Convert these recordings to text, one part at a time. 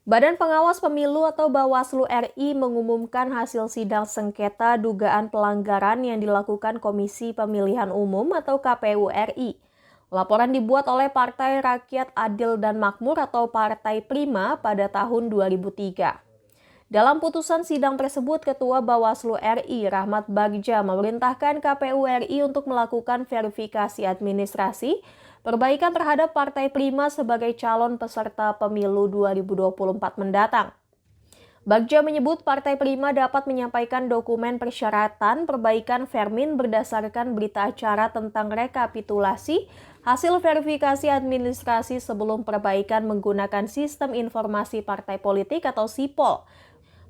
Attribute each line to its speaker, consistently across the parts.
Speaker 1: Badan Pengawas Pemilu atau Bawaslu RI mengumumkan hasil sidang sengketa dugaan pelanggaran yang dilakukan Komisi Pemilihan Umum atau KPU RI. Laporan dibuat oleh Partai Rakyat Adil dan Makmur atau Partai Prima pada tahun 2003. Dalam putusan sidang tersebut, Ketua Bawaslu RI Rahmat Bagja memerintahkan KPU RI untuk melakukan verifikasi administrasi perbaikan terhadap Partai Prima sebagai calon peserta pemilu 2024 mendatang. Bagja menyebut Partai Prima dapat menyampaikan dokumen persyaratan perbaikan Vermin berdasarkan berita acara tentang rekapitulasi hasil verifikasi administrasi sebelum perbaikan menggunakan Sistem Informasi Partai Politik atau SIPOL.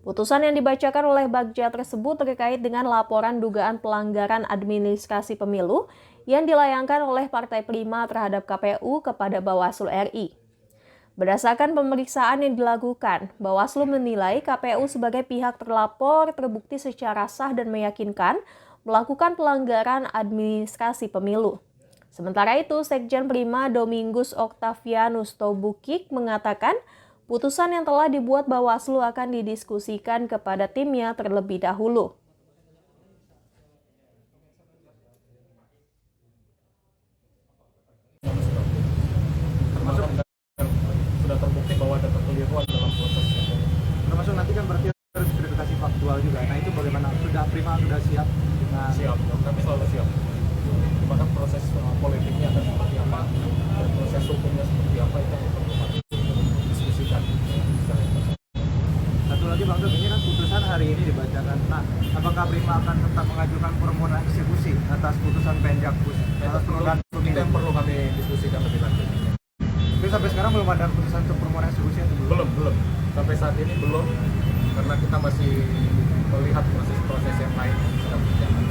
Speaker 1: Putusan yang dibacakan oleh Bagja tersebut terkait dengan laporan dugaan pelanggaran administrasi pemilu yang dilayangkan oleh Partai Prima terhadap KPU kepada Bawaslu RI. Berdasarkan pemeriksaan yang dilakukan, Bawaslu menilai KPU sebagai pihak terlapor terbukti secara sah dan meyakinkan melakukan pelanggaran administrasi pemilu. Sementara itu, Sekjen Prima Domingus Octavianus Tobukik mengatakan putusan yang telah dibuat Bawaslu akan didiskusikan kepada timnya terlebih dahulu.
Speaker 2: Sudah terbukti bahwa ada kekeliruan dalam proses itu.
Speaker 3: Termasuk nanti kan berarti harus verifikasi faktual juga. Nah itu bagaimana? Prima sudah siap?
Speaker 2: Siap, kami selalu siap. Dimana proses politiknya akan seperti apa, dan proses hukumnya seperti apa itu perlu kami diskusikan.
Speaker 3: Satu lagi Bang Dom, ini kan putusan hari ini dibacakan. Nah, apakah Prima akan tetap mengajukan permohonan eksekusi atas putusan Pemjakpus atas penundaan pemilu?
Speaker 2: Itu yang perlu kami diskusikan lebih lanjut.
Speaker 3: Tapi sampai sekarang belum ada putusan untuk permohonan eksekusi atau belum?
Speaker 2: Belum. Sampai saat ini belum, karena kita masih melihat proses-proses yang lain yang sedang berjalan.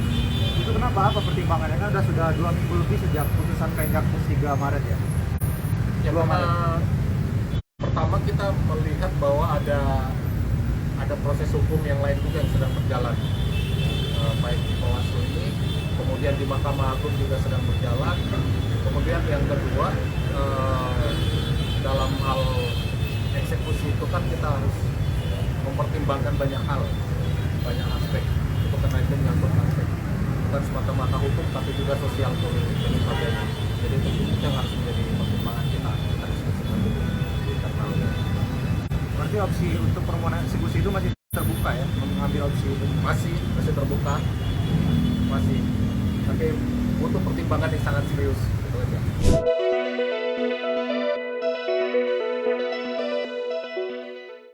Speaker 3: Itu kenapa? Apa pertimbangannya? Kan sudah 2 minggu lebih sejak putusan Pemjakpus 3 Maret ya?
Speaker 2: Ya, pertama kita melihat bahwa ada proses hukum yang lain juga yang sedang berjalan, baik di Bawaslu ini, kemudian di Mahkamah Agung juga sedang berjalan. Kemudian yang kedua, dalam hal eksekusi itu kan kita harus mempertimbangkan banyak hal, banyak aspek. Itu karena itu menyangkut aspek bukan semata-mata hukum, tapi juga sosial politik dan sebagainya. Jadi itu yang harus menjadi pertimbangan kita diskusikan dulu di internal.
Speaker 3: Berarti opsi untuk permohonan eksekusi itu masih terbuka ya? Mengambil opsi itu?
Speaker 2: Masih terbuka, masih. Tapi butuh pertimbangan yang sangat serius. Gitu aja.